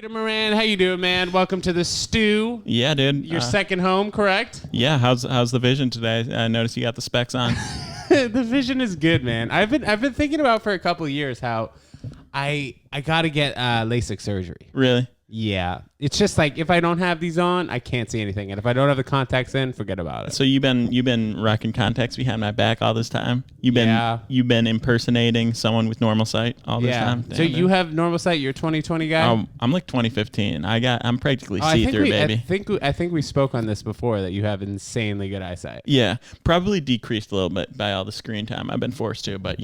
Peter Moran, how you doing, man? Welcome to the stew. Yeah, dude. Your second home, correct? Yeah. How's the vision today? I noticed you got the specs on. The vision is good, man. I've been thinking about for a couple of years how I got to get LASIK surgery. Really? Yeah. It's just like if I don't have these on, I can't see anything, and if I don't have the contacts in, forget about it. So you've been rocking contacts behind my back all this time. You've been impersonating someone with normal sight all this time. Damn, so you have normal sight. You're a 20/20 guy. I'm like 2015. I'm practically see through, baby. I think we spoke on this before that you have insanely good eyesight. Yeah, probably decreased a little bit by all the screen time I've been forced to, but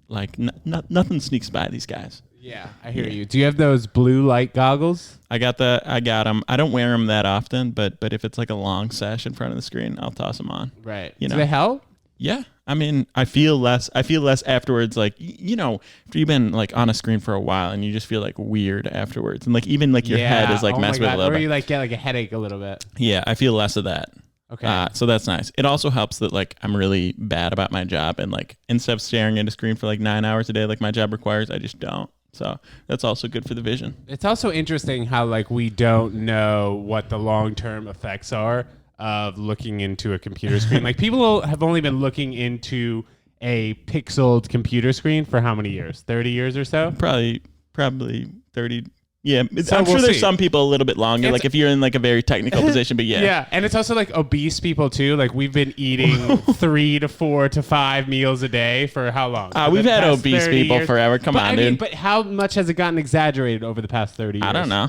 like nothing sneaks by these guys. Yeah, I hear you. Do you have those blue light goggles? I got them. I don't wear them that often, but if it's like a long sesh in front of the screen, I'll toss them on. Right. Do they help? Yeah. I mean, I feel less afterwards. Like, after you've been like on a screen for a while and you just feel like weird afterwards. And like, even like your head is like messed with a little bit. Or you like get like a headache a little bit. Yeah. I feel less of that. Okay. So that's nice. It also helps that like I'm really bad about my job, and like instead of staring at a screen for like 9 hours a day, like my job requires, I just don't. So that's also good for the vision. It's also interesting how like we don't know what the long-term effects are of looking into a computer screen. Like people have only been looking into a pixeled computer screen for how many years? 30 years or so? Probably 30. Yeah, so I'm sure there's see. some people a little bit longer, like if you're in like a very technical position, but yeah. Yeah, and it's also like obese people too. Like we've been eating 3 to 4 to 5 meals a day for how long? We've had obese people forever. Come on, dude. But how much has it gotten exaggerated over the past 30 years? I don't know.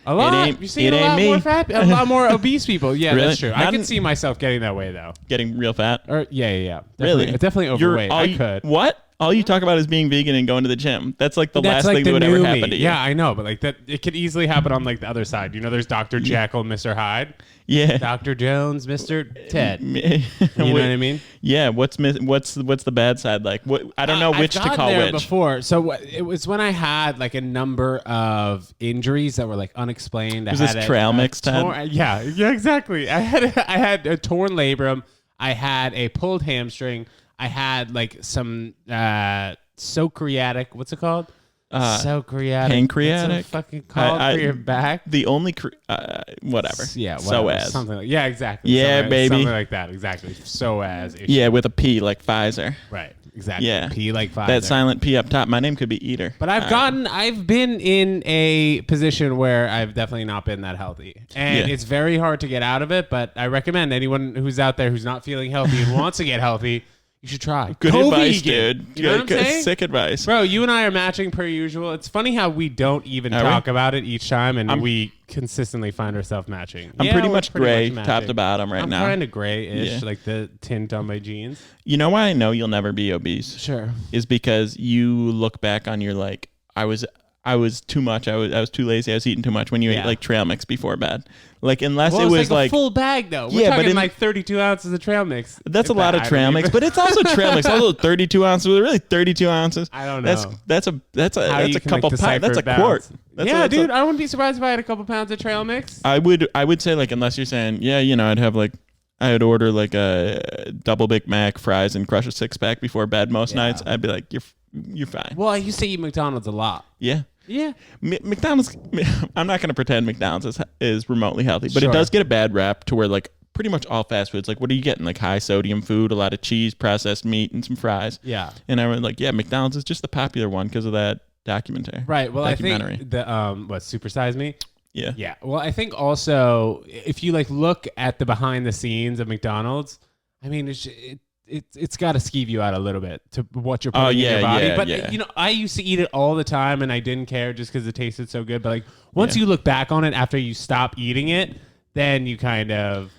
A lot. You've seen a lot more obese people. Yeah, really? That's true. I can see myself getting that way though. Getting real fat? Yeah. Really? Definitely overweight. I could. What? All you talk about is being vegan and going to the gym. That's like the last thing that would ever happen to you. Yeah, I know, but like that, it could easily happen on like the other side. There's Dr. Jekyll and Mr. Hyde. Yeah. Dr. Jones, Mr. Ted. You know what I mean? Yeah. What's the bad side like? What I don't know which to call which. Before, so it was when I had like a number of injuries that were like unexplained. Was this trail mix, Ted? Yeah, exactly. I had a torn labrum. I had a pulled hamstring. I had like some socreatic. What's it called? Socreatic. Pancreatic. What's it fucking called for your back? The only whatever. Yeah. Psoas. Something like exactly. Yeah, baby. Something like that. Exactly. Psoas issue. Yeah, with a P like Pfizer. Right. Exactly. Yeah. P like Pfizer. That silent P up top. My name could be Eater. But I've been in a position where I've definitely not been that healthy. And it's very hard to get out of it, but I recommend anyone who's out there who's not feeling healthy and wants to get healthy, you should try. Good advice, dude. You know what I'm saying? Sick advice. Bro, you and I are matching per usual. It's funny how we don't even talk about it each time, and we consistently find ourselves matching. I'm pretty much gray top to bottom right now. I'm kind of grayish, like the tint on my jeans. You know why I know you'll never be obese? Sure. Is because you look back on your like, I was too much. I was too lazy. I was eating too much when you ate like trail mix before bed. Like unless it was like a full bag though. We're talking like 32 ounces of trail mix. That's a lot of trail mix, but it's also trail mix. Also 32 ounces. Really 32 ounces. I don't know. That's a couple pounds. That's a quart. Dude. I wouldn't be surprised if I had a couple pounds of trail mix. I would say like unless you're saying I'd order like a double Big Mac, fries, and crush a 6-pack before bed most nights. I'd be like, you're fine. Well, I used to eat McDonald's a lot. Yeah. Yeah. McDonald's, I'm not going to pretend McDonald's is remotely healthy, but it does get a bad rap to where like pretty much all fast foods, like what are you getting? Like high sodium food, a lot of cheese, processed meat, and some fries. Yeah. And I was like, yeah, McDonald's is just the popular one because of that documentary. Right. Well, I think the Super Size Me? Yeah. Yeah. Well, I think also if you like look at the behind the scenes of McDonald's, I mean, it's got to skeeve you out a little bit to what you're putting in your body. But I used to eat it all the time and I didn't care just because it tasted so good. But like once you look back on it after you stop eating it, then you kind of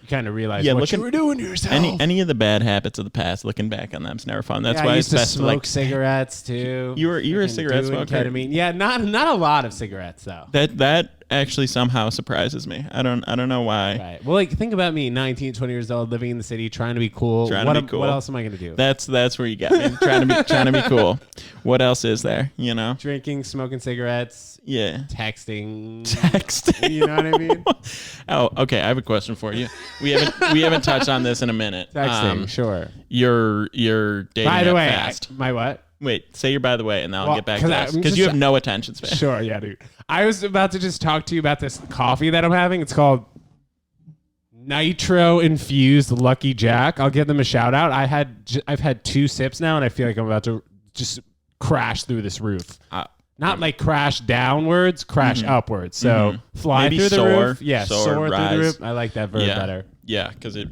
realize what you were doing to yourself. Any of the bad habits of the past, looking back on them, it's never fun. That's why I it's used to best smoke to like cigarettes too. You were a cigarette smoker. Ketamine. Yeah, not a lot of cigarettes though. That actually somehow surprises me. I don't know why. Right. Well, like think about me, 19, 20 years old, living in the city, trying to be cool. What else am I gonna do? That's where you got me. trying to be cool. What else is there? Drinking, smoking cigarettes. Yeah. Texting. You know what I mean? Oh, okay. I have a question for you. We haven't touched on this in a minute. Texting, sure. Your dating. By the way, fast. My what? Wait, say your by the way, and then I'll get back to this. Because you have no attention span. Sure, yeah, dude. I was about to just talk to you about this coffee that I'm having. It's called Nitro Infused Lucky Jack. I'll give them a shout out. I've had 2 sips now, and I feel like I'm about to just crash through this roof. Not like crash downwards, crash upwards. So fly maybe through the roof. Yeah, soar rise. through the roof. I like that verb better. Yeah, because it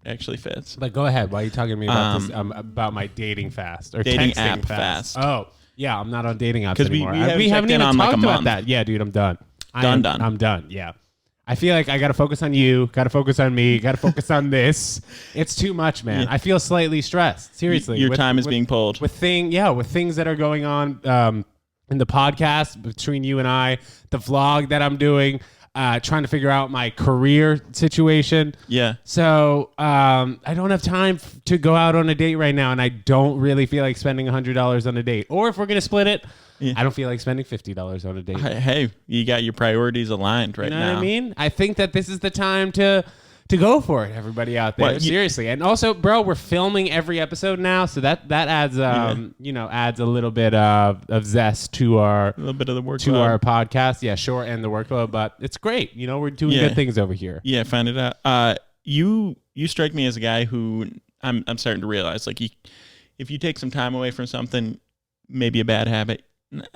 actually fits. But go ahead. Why are you talking to me about this? About my dating fast or dating texting app fast. Oh, yeah. I'm not on dating apps anymore. We haven't even on talked like about that. Yeah, dude. I'm done. Done. I'm done. Yeah. I feel like I got to focus on you. Got to focus on me. Got to focus on this. It's too much, man. I feel slightly stressed. Seriously. Your time is being pulled. With things that are going on in the podcast between you and I, the vlog that I'm doing, trying to figure out my career situation. Yeah. So I don't have time to go out on a date right now, and I don't really feel like spending $100 on a date. Or if we're going to split it, I don't feel like spending $50 on a date. Hey, you got your priorities aligned right now. You know what I mean? I think that this is the time to go for it, everybody out there. Seriously. And also, bro, we're filming every episode now, so that adds adds a little bit of zest to our a little bit of the workload to our podcast. Yeah, sure, and the workload, but it's great. You know, we're doing good things over here. Yeah, find it out. You strike me as a guy who I'm starting to realize, like, if you take some time away from something, maybe a bad habit.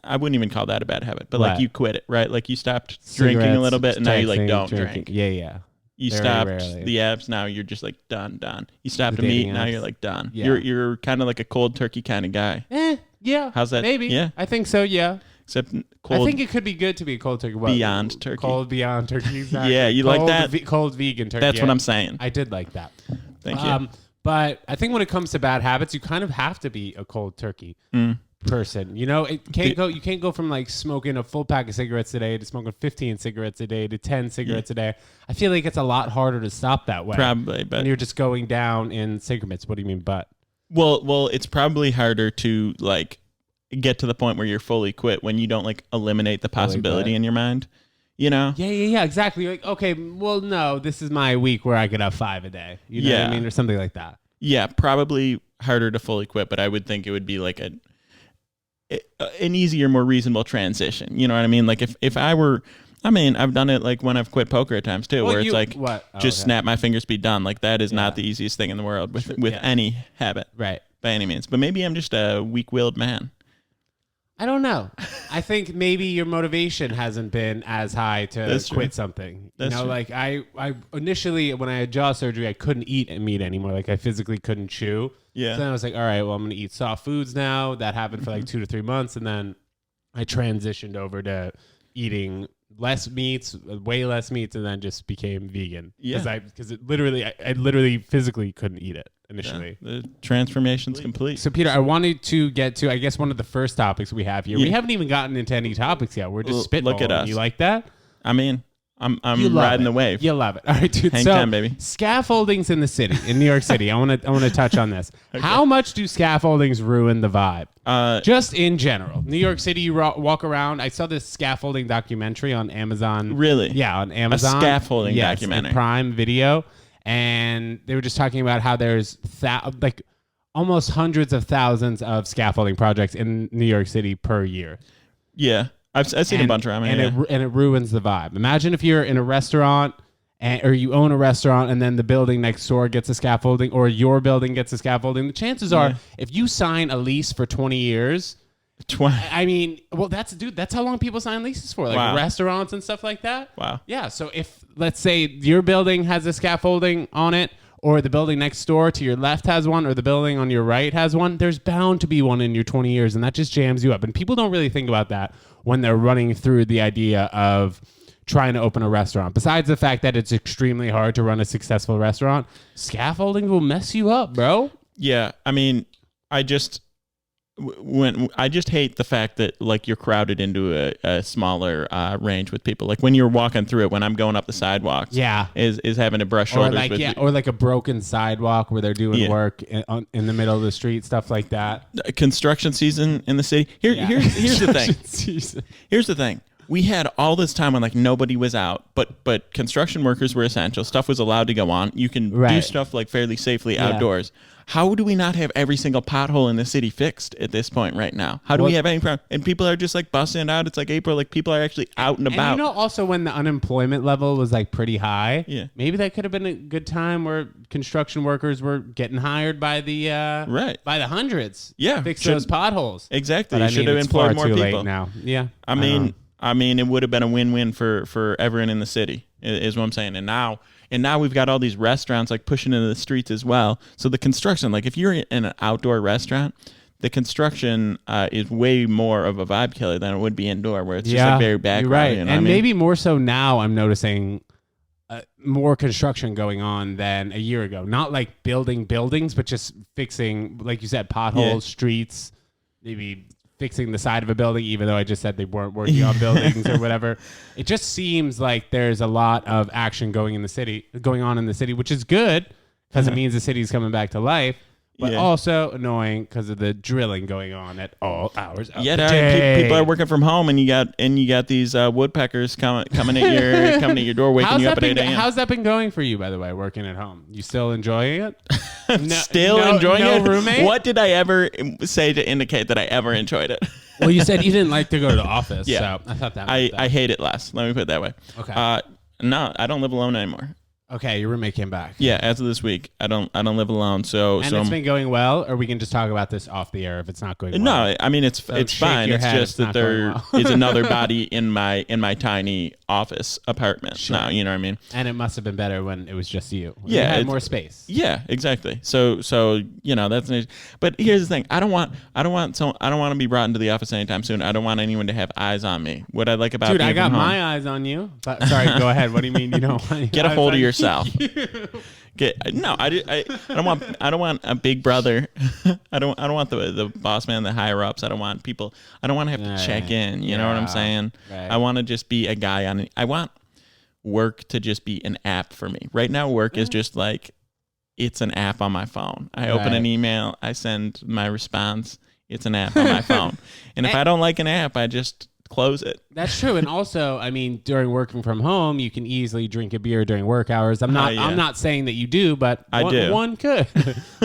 I wouldn't even call that a bad habit, but like you quit it, right? Like you stopped drinking a little bit, and now you like don't drink. Yeah. You Very stopped rarely. the apps, now you're just like done. You stopped the meat, now you're like done. Yeah. You're kind of like a cold turkey kind of guy. Yeah. How's that? Maybe. Yeah. I think so, yeah. Except I think it could be good to be a cold turkey. Beyond turkey. Cold beyond turkey. Exactly. Yeah, you cold, like that? Cold vegan turkey. That's what I'm saying. I did like that. Thank you. But I think when it comes to bad habits, you kind of have to be a cold turkey person. You know, you can't go from like smoking a full pack of cigarettes a day to smoking 15 cigarettes a day to 10 cigarettes a day. I feel like it's a lot harder to stop that way. Probably, but when you're just going down in cigarettes. What do you mean, but? Well, it's probably harder to like get to the point where you're fully quit when you don't like eliminate the possibility in your mind. You know? Yeah, exactly. Like, okay, well, no, this is my week where I could have 5 a day. You know what I mean? Or something like that. Yeah, probably harder to fully quit, but I would think it would be like an easier, more reasonable transition. You know what I mean? Like if I were, I mean, I've done it like when I've quit poker at times too, where it's like snap my fingers, be done. Like that is not the easiest thing in the world with any habit, right? By any means. But maybe I'm just a weak-willed man. I don't know. I think maybe your motivation hasn't been as high to quit something. That's true. Like I initially, when I had jaw surgery, I couldn't eat meat anymore. Like I physically couldn't chew. Yeah. So then I was like, all right, well, I'm going to eat soft foods now. That happened for like 2 to 3 months. And then I transitioned over to eating less meats, way less meats, and then just became vegan. Yeah. Because I literally physically couldn't eat it initially. Yeah, the transformation's complete. So Peter, I wanted to get to, I guess, one of the first topics we have here. Yeah. We haven't even gotten into any topics yet. We're just spitballing. Look at us. You like that? I mean, I'm riding the wave. You love it. All right, dude. Hang time, baby. Scaffoldings in the city, in New York City. I want to touch on this. Okay. How much do scaffoldings ruin the vibe? Just in general. New York City, you walk around. I saw this scaffolding documentary on Amazon. Really? Yeah, on Amazon. A scaffolding documentary. Prime Video. And they were just talking about how there's like almost hundreds of thousands of scaffolding projects in New York City per year. Yeah. I've seen a bunch around me. And it ruins the vibe. Imagine if you're in a restaurant or you own a restaurant and then the building next door gets a scaffolding or your building gets a scaffolding. The chances are if you sign a lease for 20 years, I mean, well, that's how long people sign leases for, like restaurants and stuff like that. Wow. Yeah. So if, let's say, your building has a scaffolding on it, or the building next door to your left has one, or the building on your right has one, there's bound to be one in your 20 years, and that just jams you up. And people don't really think about that when they're running through the idea of trying to open a restaurant. Besides the fact that it's extremely hard to run a successful restaurant, scaffolding will mess you up, bro. Yeah. I mean, I just hate the fact that like you're crowded into a smaller range with people. Like when you're walking through it, when I'm going up the sidewalks, is having to brush shoulders with you. Or like a broken sidewalk where they're doing work in the middle of the street, stuff like that. Construction season in the city. Here's the thing. Here's the thing. we had all this time when like nobody was out, but construction workers were essential. Stuff was allowed to go on. You can do stuff like fairly safely outdoors. How do we not have every single pothole in the city fixed at this point right now? How do we have any problem? And people are just like busting it out. It's like April, like people are actually out and about. And also when the unemployment level was like pretty high, maybe that could have been a good time where construction workers were getting hired by the by the hundreds. Yeah, fix those potholes. Exactly. You should have employed more people. Late now. Yeah. I mean, it would have been a win-win for everyone in the city, is what I'm saying. And now we've got all these restaurants like pushing into the streets as well. So the construction, like if you're in an outdoor restaurant, the construction is way more of a vibe killer than it would be indoor, where it's just like very background. Right. You know and maybe more so now I'm noticing more construction going on than a year ago. Not like building buildings, but just fixing, like you said, potholes, streets, maybe fixing the side of a building, even though I just said they weren't working on buildings or whatever. It just seems like there's a lot of action going on in the city, which is good because it means the city's coming back to life, but also annoying because of the drilling going on at all hours of the day. People are working from home, and you got these woodpeckers coming at your door, waking you up at 8 a.m. How's that been going for you, by the way, working at home? You still enjoying it? Enjoying it? No roommate? What did I ever say to indicate that I ever enjoyed it? Well, you said you didn't like to go to the office, so I thought that. I hate it less. Let me put it that way. Okay. No, I don't live alone anymore. Okay, your roommate came back. Yeah, as of this week, I don't live alone. And it's been going well, or we can just talk about this off the air if it's not going well. No, I mean it's fine. It's just that there is another body in my tiny office apartment now. You know what I mean? And it must have been better when it was just you. Yeah, you had more space. Yeah, exactly. So that's an issue. But here's the thing: I don't want to be brought into the office anytime soon. I don't want anyone to have eyes on me. What I like about dude, being I got from home, my eyes on you. But, sorry, go ahead. What do you mean you don't want get a hold of yourself? I don't want a big brother. I don't want the boss man, the higher ups. I don't want people. I don't want to have to check in. You know what I'm saying? Right. I want to just be a guy on. I want work to just be an app for me. Right now, work is just like it's an app on my phone. I open an email, I send my response. It's an app on my phone, and if I don't like an app, I just close it. That's true. And also, I mean, during working from home, you can easily drink a beer during work hours. I'm not saying that you do, but one could.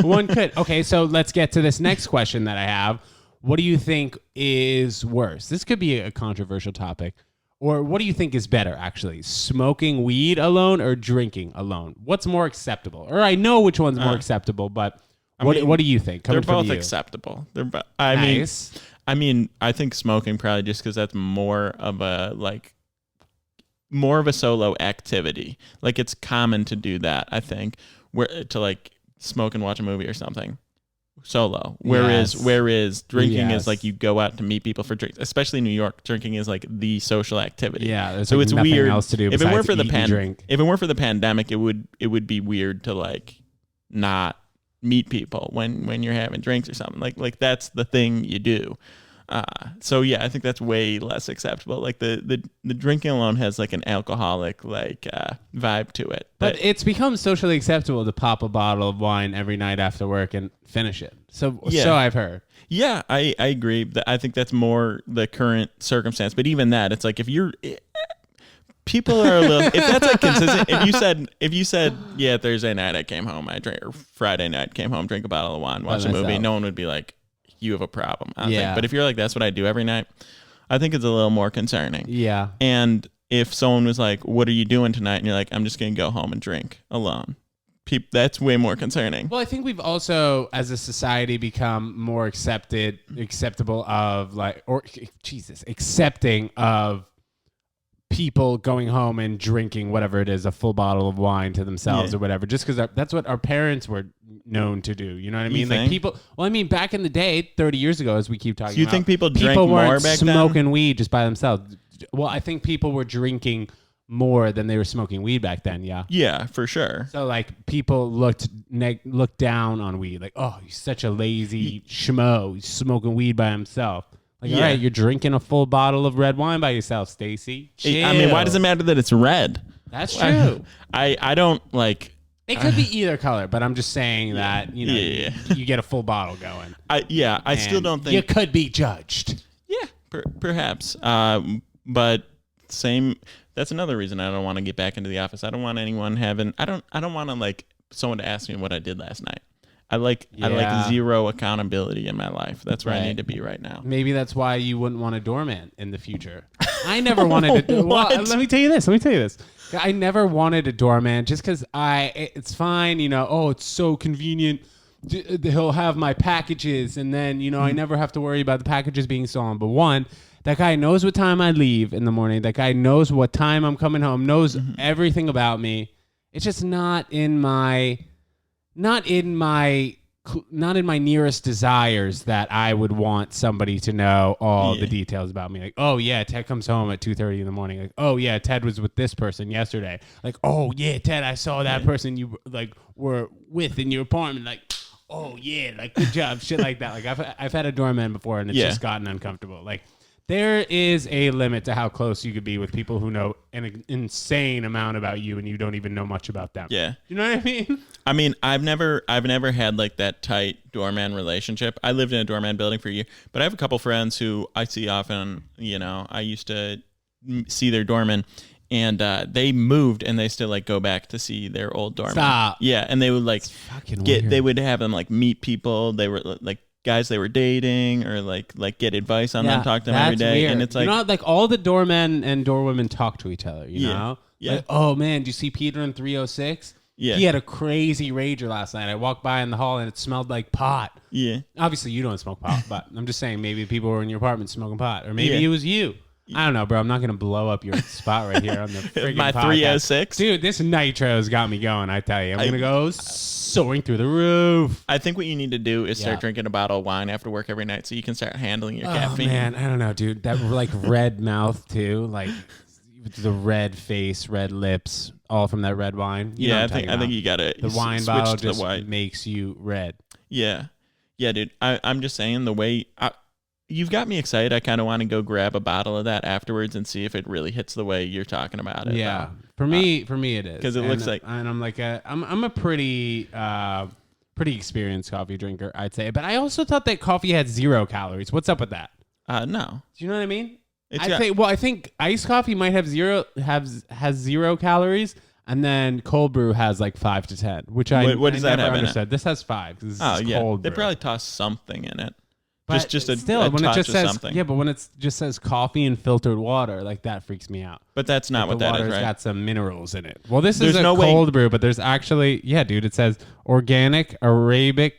One could. Okay, so let's get to this next question that I have. What do you think is worse? This could be a controversial topic. Or what do you think is better, actually? Smoking weed alone or drinking alone? What's more acceptable? Or I know which one's more acceptable, but what do you think? They're both acceptable. I mean, I think smoking probably just because that's more of a solo activity. Like it's common to do that. I think to like smoke and watch a movie or something solo. Whereas drinking is like you go out to meet people for drinks. Especially in New York, drinking is like the social activity. Yeah, so it's nothing weird. Else to do if it weren't for if it weren't for the pandemic, it would be weird to like not meet people when you're having drinks or something. Like that's the thing you do. So yeah, I think that's way less acceptable. Like the drinking alone has like an alcoholic vibe to it. But it's become socially acceptable to pop a bottle of wine every night after work and finish it. So I've heard. Yeah, I agree. I think that's more the current circumstance. But even that, it's like people are a little. If that's like consistent, if you said yeah, Thursday night I came home, I drank, or Friday night came home, drink a bottle of wine, watch a movie, no one would be like, you have a problem. I think. But if you're like, that's what I do every night, I think it's a little more concerning. Yeah. And if someone was like, what are you doing tonight? And you're like, I'm just going to go home and drink alone. That's way more concerning. Well, I think we've also, as a society, become more accepting of people going home and drinking whatever it is, a full bottle of wine to themselves or whatever, just because that's what our parents were known to do. You know what I mean? Like people. Well, I mean, back in the day, 30 years ago, as we keep talking. Do you think people drank more weren't back smoking weed just by themselves? Well, I think people were drinking more than they were smoking weed back then. Yeah. Yeah, for sure. So like people looked down on weed, like, oh, he's such a lazy schmo. He's smoking weed by himself. Like, all right, you're drinking a full bottle of red wine by yourself, Stacy. I mean, why does it matter that it's red? That's true. I don't like. It could be either color, but I'm just saying that you get a full bottle going. I still don't think you could be judged. Yeah, perhaps. But same. That's another reason I don't want to get back into the office. I don't want anyone having. I don't want to like someone to ask me what I did last night. I like zero accountability in my life. That's where I need to be right now. Maybe that's why you wouldn't want a doorman in the future. I never wanted to. Well, let me tell you this. I never wanted a doorman just because it's fine. Oh, it's so convenient. He'll have my packages, and then I never have to worry about the packages being stolen. But one, that guy knows what time I leave in the morning. That guy knows what time I'm coming home. Knows everything about me. It's just not in my nearest desires that I would want somebody to know all the details about me. Like, oh yeah, Ted comes home at 2:30 in the morning. Like, oh yeah, Ted was with this person yesterday. Like, oh yeah, Ted, I saw that person you like were with in your apartment. Like, oh yeah, like good job, shit like that. Like I've had a doorman before, and it's just gotten uncomfortable. Like, there is a limit to how close you could be with people who know an insane amount about you, and you don't even know much about them. Yeah, you know what I mean? I mean, I've never had like that tight doorman relationship. I lived in a doorman building for a year, but I have a couple friends who I see often. I used to see their doorman, and they moved, and they still like go back to see their old doorman. Stop. Yeah, and they would like they would have them like meet people. They were like guys they were dating, or like get advice on them, talk to them every day. Weird. And it's like, like all the doormen and doorwomen talk to each other, you know? Yeah. Like, oh man, do you see Peter in 306? Yeah. He had a crazy rager last night. I walked by in the hall and it smelled like pot. Yeah. Obviously you don't smoke pot, but I'm just saying maybe people were in your apartment smoking pot, or maybe it was you. I don't know, bro. I'm not going to blow up your spot right here on the friggin' my podcast. 306. Dude, this nitro's got me going, I tell you. I'm going to go soaring through the roof. I think what you need to do is start drinking a bottle of wine after work every night so you can start handling your caffeine. Oh, man. I don't know, dude. That like red mouth, too. Like the red face, red lips, all from that red wine. I think you got to the wine bottle just makes you red. Yeah. Yeah, dude. I'm just saying the way... You've got me excited. I kind of want to go grab a bottle of that afterwards and see if it really hits the way you're talking about it. Yeah, for me it is, because it looks like, and I'm like I'm a pretty experienced coffee drinker, I'd say. But I also thought that coffee had 0 calories. What's up with that? No. Do you know what I mean? I think iced coffee might have has 0 calories. And then cold brew has like 5 to 10, which I never understood. This has 5. This is cold brew. They probably toss something in it. But just a when touch it just says something. Yeah, but when it just says coffee and filtered water, like that freaks me out. But that's not what that is, right? The water's got some minerals in it. Well, this is a cold brew, but there's actually dude. It says organic Arabica.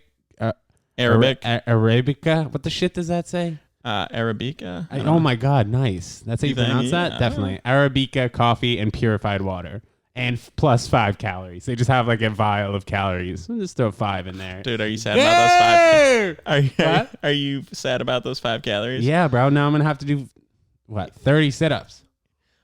What the shit does that say? Arabica. Oh my god, nice. That's how you pronounce that? Definitely. Arabica coffee and purified water. And plus 5 calories. They just have like a vial of calories. We'll just throw 5 in there. Dude, are you sad about those 5? Are you sad about those 5 calories? Yeah, bro. Now I'm gonna have to do 30 sit-ups.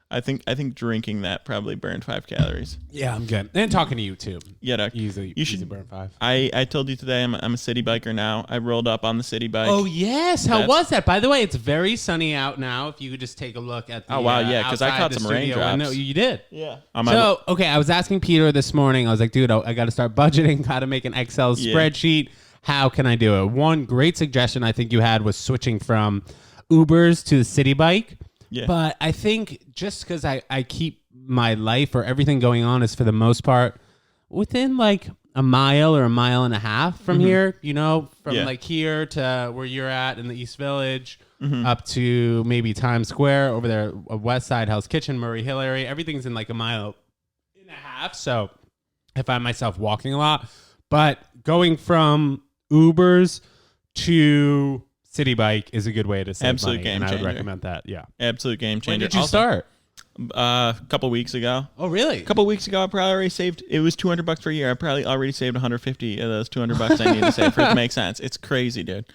I think drinking that probably burned 5 calories. Yeah, I'm good. And talking to you too. Yeah, Doc. You should burn 5. I told you today I'm a city biker now. I rolled up on the city bike. Oh yes, how was that? By the way, it's very sunny out now. If you could just take a look at the because I caught some raindrops. No, you did. Yeah. So I was asking Peter this morning. I was like, dude, I got to start budgeting. Got to make an Excel spreadsheet. How can I do it? One great suggestion I think you had was switching from Ubers to the city bike. Yeah. But I think just because I keep my life or everything going on is for the most part within like a mile or a mile and a half from here, from like here to where you're at in the East Village up to maybe Times Square over there, West Side, Hell's Kitchen, Murray Hill area. Everything's in like a mile and a half. So I find myself walking a lot. But going from Ubers to City bike is a good way to save Absolute money, game and changer. I would recommend that. Yeah, absolute game changer. When did you start? A couple weeks ago. Oh, really? A couple weeks ago, I probably already saved. It was $200 for a year. I probably already saved 150 of those $200 I need to save for it to make sense. It's crazy, dude.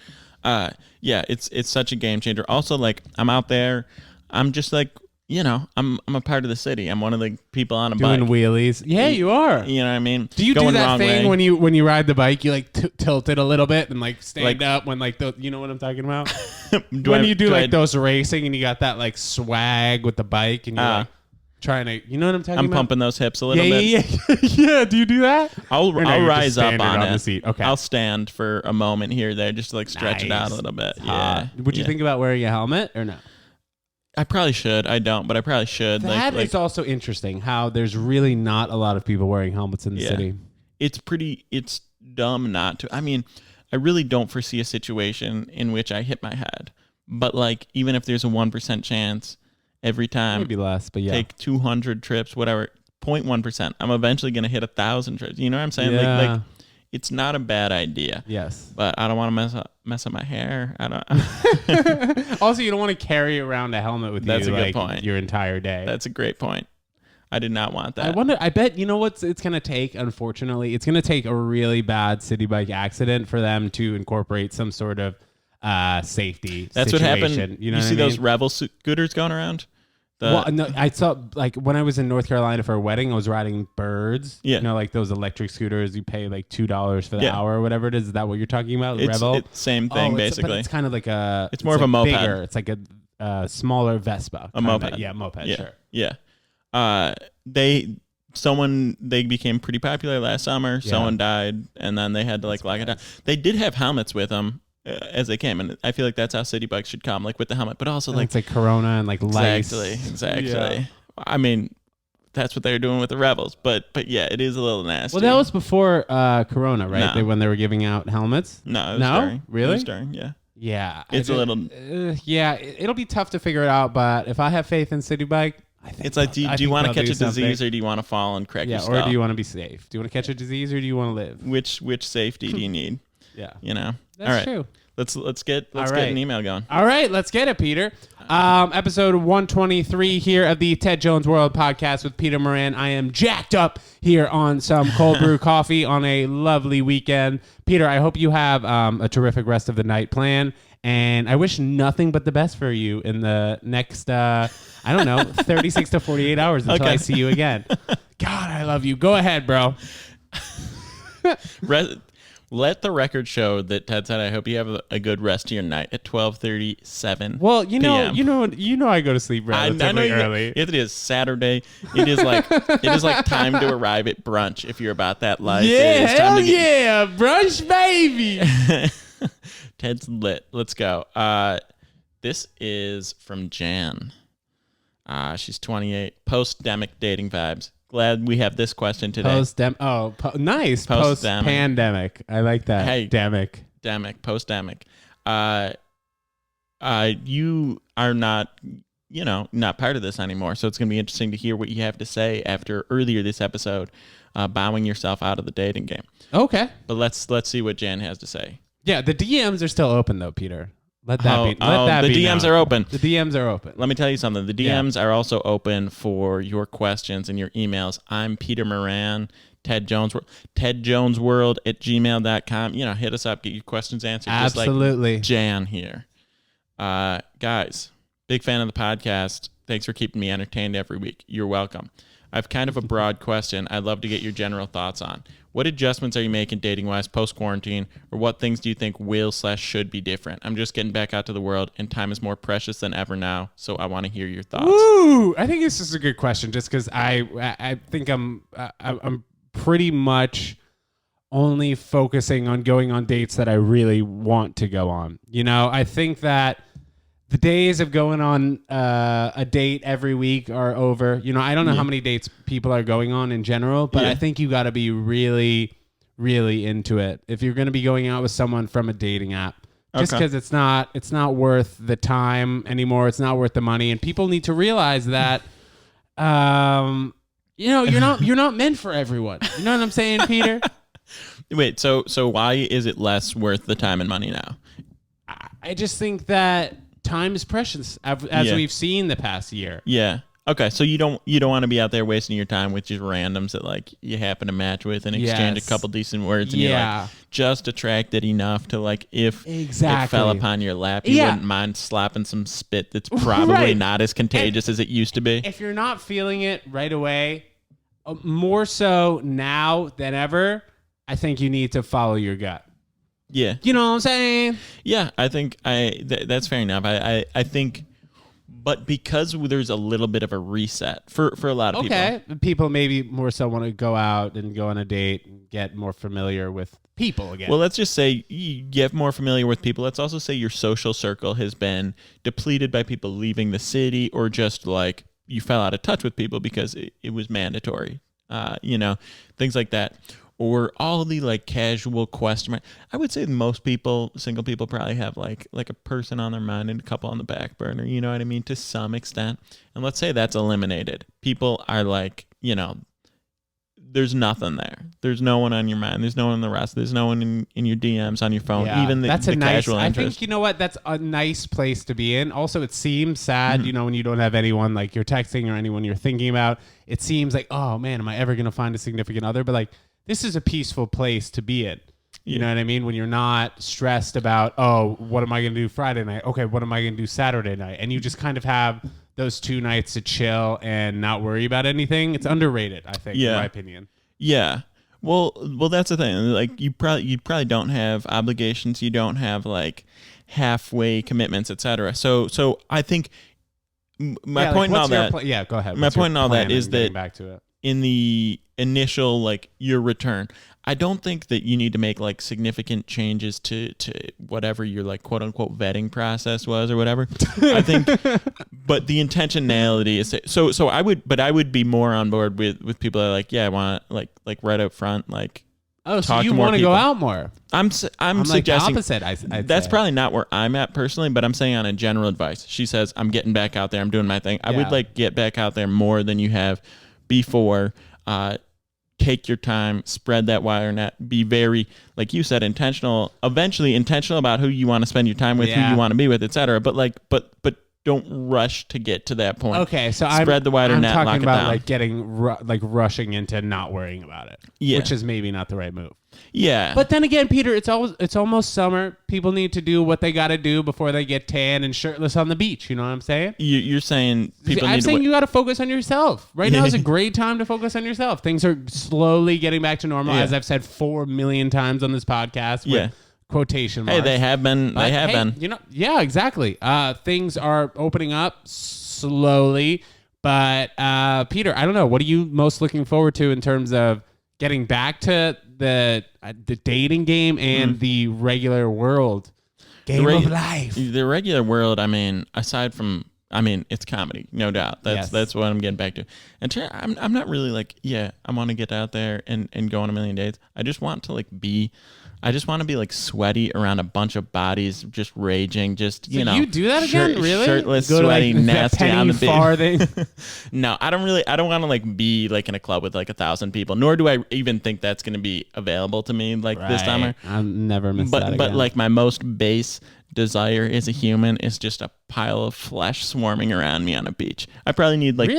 It's such a game changer. Also, like I'm out there, I'm just like. I'm a part of the city. I'm one of the people on a bike doing wheelies. Yeah, you are. You know what I mean? Do you do that thing when you ride the bike? You like tilt it a little bit and like stand up when like you know what I'm talking about? When you do those racing and you got that like swag with the bike and you're like trying to, you know what I'm talking about? I'm pumping those hips a little bit. Yeah. Do you do that? I'll rise up on the seat. Okay. I'll stand for a moment here or there just to like stretch it out a little bit. Yeah. Would you think about wearing a helmet or no? I probably should. I don't, but I probably should. That is also interesting how there's really not a lot of people wearing helmets in the city. It's dumb not to. I mean, I really don't foresee a situation in which I hit my head. But like, even if there's a 1% chance every time, maybe less, but yeah, take 200 trips, whatever, 0.1%, I'm eventually going to hit 1,000 trips. You know what I'm saying? Yeah. Like, it's not a bad idea. Yes. But I don't want to mess up my hair. I don't. Also, you don't want to carry around a helmet with That's you a good point. your entire day. That's a great point. I did not want that. I bet, you know what it's going to take, unfortunately? It's going to take a really bad city bike accident for them to incorporate some sort of safety That's situation. what happened. You see those Rebel scooters going around? Well, no, I saw, like, when I was in North Carolina for a wedding, I was riding Birds. Yeah. You know, like those electric scooters, you pay like $2 for the hour or whatever it is. Is that what you're talking about? Rebel? It's same thing, basically. But it's kind of like a... It's more of a moped. Bigger. It's like a smaller Vespa. A moped. Yeah, moped, yeah. sure. Yeah. They became pretty popular last summer. Yeah. Someone died, and then they had to lock it down. They did have helmets with them as they came, and I feel like that's how city bikes should come, like with the helmet, but also it's like Corona and like lights. Exactly. Yeah. I mean, that's what they were doing with the Rebels, but yeah, it is a little nasty. Well, that was before Corona, right? No. When they were giving out helmets. No, it was during. Really? It was during, yeah. Yeah, it's a little. It'll be tough to figure it out, but if I have faith in city bike, I think it's like, do you want to catch a disease or do you want to fall and crack your skull? Or do you want to be safe? Do you want to catch a disease or do you want to live? Which safety do you need? Yeah, That's all right. True. Let's get an email going. All right, let's get it, Peter. Episode 123 here of the Ted Jones World Podcast with Peter Moran. I am jacked up here on some cold brew coffee on a lovely weekend. Peter, I hope you have a terrific rest of the night planned, and I wish nothing but the best for you in the next 36 to 48 hours until I see you again. God, I love you. Go ahead, bro. Let the record show that Ted said, I hope you have a good rest of your night at 12:37. Well, you know I go to sleep relatively early. It is Saturday. It is like time to arrive at brunch if you're about that life. Yeah, hell yeah, brunch baby. Ted's lit. Let's go. This is from Jan. She's 28. Post-demic dating vibes. Glad we have this question today. Nice. Post-pandemic. I like that. Hey, post-demic. You are not part of this anymore, so it's going to be interesting to hear what you have to say after earlier this episode, bowing yourself out of the dating game. Okay. But let's see what Jan has to say. Yeah, the DMs are still open though, Peter. The DMs are open. The DMs are open. Let me tell you something. The DMs are also open for your questions and your emails. I'm Peter Moran, Ted Jones World at gmail.com. Hit us up, get your questions answered. Absolutely. Just like Jan here. Guys, big fan of the podcast. Thanks for keeping me entertained every week. You're welcome. I have kind of a broad question I'd love to get your general thoughts on. What adjustments are you making dating-wise post-quarantine, or what things do you think will/should be different? I'm just getting back out to the world, and time is more precious than ever now, so I want to hear your thoughts. Woo! I think this is a good question, just because I think I'm pretty much only focusing on going on dates that I really want to go on. I think that the days of going on a date every week are over. I don't know how many dates people are going on in general, but I think you got to be really, really into it if you're going to be going out with someone from a dating app. Just because it's not worth the time anymore. It's not worth the money, and people need to realize that. You're not meant for everyone. You know what I'm saying, Peter? Wait, so why is it less worth the time and money now? I just think that time is precious, as we've seen the past year. Yeah. Okay, so you don't want to be out there wasting your time with just randoms that you happen to match with and exchange a couple decent words, and you're just attracted enough to if it fell upon your lap, you wouldn't mind slapping some spit that's probably not as contagious as it used to be. If you're not feeling it right away, more so now than ever, I think you need to follow your gut. Yeah. You know what I'm saying? Yeah, I think that's fair enough. I think But because there's a little bit of a reset for a lot of people. Okay. People maybe more so want to go out and go on a date and get more familiar with people again. Well, let's just say you get more familiar with people. Let's also say your social circle has been depleted by people leaving the city, or just like you fell out of touch with people because it was mandatory, things like that. Or all the like casual question. I would say most people, single people, probably have like a person on their mind and a couple on the back burner. You know what I mean? To some extent. And let's say that's eliminated. People are like, there's nothing there. There's no one on your mind. There's no one in the rest. There's no one in your DMs, on your phone. Yeah, even the casual interest. I think, you know what? That's a nice place to be in. Also, it seems sad, when you don't have anyone like you're texting or anyone you're thinking about. It seems like, oh man, am I ever going to find a significant other? But like, this is a peaceful place to be in. You know what I mean? When you're not stressed about, oh, what am I going to do Friday night? Okay, what am I going to do Saturday night? And you just kind of have those 2 nights to chill and not worry about anything. It's underrated, I think, in my opinion. Yeah. Well, that's the thing. Like you probably don't have obligations. You don't have like halfway commitments, etc. So I think my point in all that. Go ahead. My point in all that is that back to it. In the initial your return, I don't think that you need to make like significant changes to whatever your like quote unquote vetting process was or whatever. I think, but the intentionality is so I would be more on board with people that are like, I want like right up front, like, oh, so you want to go out more? I'm suggesting opposite. I'd that's say. Probably not where I'm at personally, but I'm saying on a general advice. She says I'm getting back out there. I'm doing my thing. I would like get back out there more than you have before. Take your time, spread that wire net, be very, like you said, intentional, eventually intentional about who you want to spend your time with, who you want to be with, etc. But don't rush to get to that point. Okay, so spread the wider net, I'm lock talking it about down. like getting rushing into not worrying about it, which is maybe not the right move. Yeah, but then again, Peter, it's almost summer. People need to do what they got to do before they get tan and shirtless on the beach. You know what I'm saying? You're saying people. I'm saying you got to focus on yourself. Right now is a great time to focus on yourself. Things are slowly getting back to normal, as I've said 4 million times on this podcast. With quotation marks. Hey, they have been. Yeah, exactly. Things are opening up slowly, but Peter, I don't know. What are you most looking forward to in terms of getting back to the dating game and the regular world game of life? The regular world. I mean, aside from. It's comedy, no doubt. That's what I'm getting back to. And I'm not really like, I want to get out there and go on a million dates. I just want to be like sweaty around a bunch of bodies, just raging, just, you do that again? Really? Shirtless, go sweaty, to like nasty on the farthing. No, I don't want to like be like in a club with like 1,000 people, nor do I even think that's going to be available to me like this summer. I'll never miss that again. But like my most base desire as a human is just a pile of flesh swarming around me on a beach. I probably need like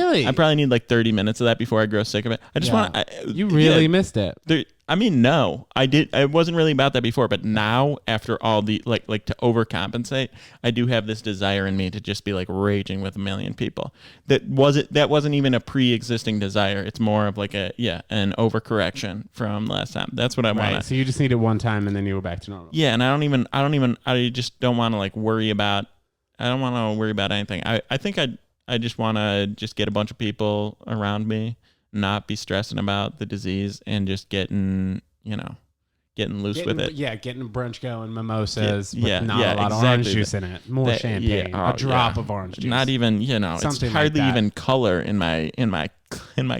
30 minutes of that before I grow sick of it. I just want you really missed it. No, I did. I wasn't really about that before, but now after all the like to overcompensate, I do have this desire in me to just be like raging with a million people. That wasn't even a pre-existing desire. It's more of like an overcorrection from last time. That's what I want. Right. So you just need it one time and then you go back to normal. Yeah, and I just don't want to like worry about. I don't want to worry about anything. I think I just want to just get a bunch of people around me, not be stressing about the disease, and just getting loose with it. Yeah, getting brunch going, mimosas with not a lot of orange juice in it. More champagne, a drop of orange juice. Not even, it's hardly even color in my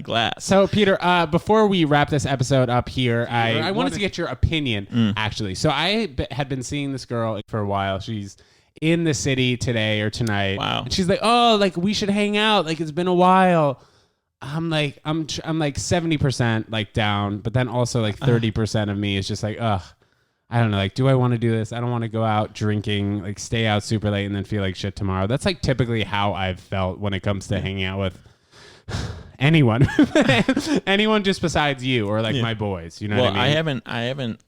glass. So, Peter, before we wrap this episode up here, I wanted to get your opinion, actually. So I had been seeing this girl for a while. She's in the city today or tonight. Wow. And she's like, oh, like we should hang out. Like it's been a while. I'm like 70% like down, but then also like 30% of me is just like, ugh, I don't know. Like, do I want to do this? I don't want to go out drinking, like stay out super late and then feel like shit tomorrow. That's like typically how I've felt when it comes to hanging out with anyone, anyone just besides you or like my boys. You know what I mean? I haven't,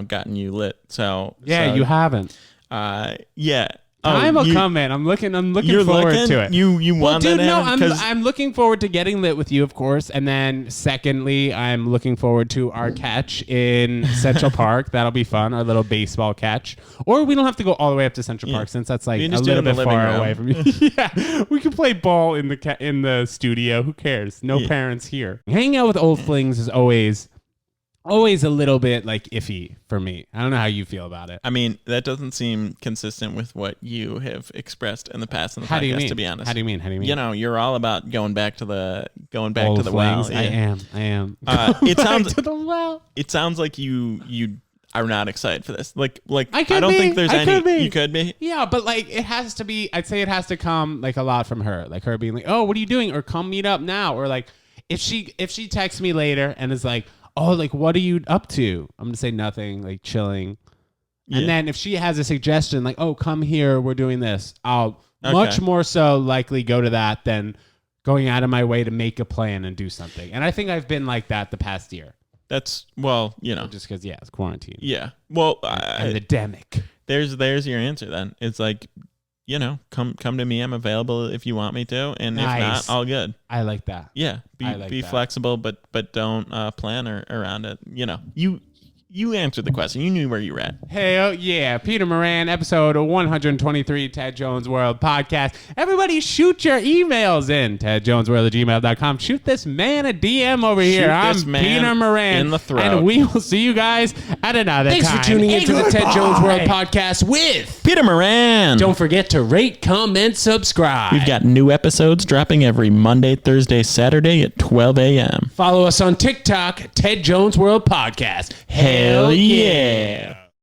gotten you lit. So you haven't. Time will come, man. I'm looking forward to it. You want dude, that to happen? I'm looking forward to getting lit with you, of course. And then secondly, I'm looking forward to our catch in Central Park. That'll be fun. Our little baseball catch. Or we don't have to go all the way up to Central Park since that's like a little bit far away from you. Yeah, we can play ball in the studio. Who cares? No parents here. Hanging out with old flings is always a little bit like iffy for me. I don't know how you feel about it. I mean, that doesn't seem consistent with what you have expressed in the past in the podcast, to be honest. How do you mean? You know, you're all about going back to the old well. Yeah. I am. It sounds to the well. It sounds like you are not excited for this. Like I don't think there's any. You could be. Yeah, but like it has to be. I'd say it has to come like a lot from her. Like her being like, "Oh, what are you doing?" Or "Come meet up now." Or like if she texts me later and is like, "Oh, like, what are you up to?" I'm going to say nothing, like chilling. Yeah. And then if she has a suggestion, like, "Oh, come here, we're doing this," I'll much more so likely go to that than going out of my way to make a plan and do something. And I think I've been like that the past year. That's, well, you know. Just because, it's quarantine. Yeah. Well, and the demic. There's your answer then. It's like, you know, come to me. I'm available if you want me to, and if not, all good. I like that. Yeah, be flexible, but don't plan around it. You know, you answered the question. You knew where you were at. Hell yeah, Peter Moran, episode 123, Ted Jones World podcast. Everybody, shoot your emails in tedjonesworld@gmail.com. Shoot this man a DM over here. I'm Peter Moran in the throat, and we will see you guys at another time. Thanks for tuning into the Ted Jones World podcast with Peter Moran. Don't forget to rate, comment, subscribe. We've got new episodes dropping every Monday, Thursday, Saturday at 12 a.m. Follow us on TikTok, Ted Jones World Podcast. Hell yeah.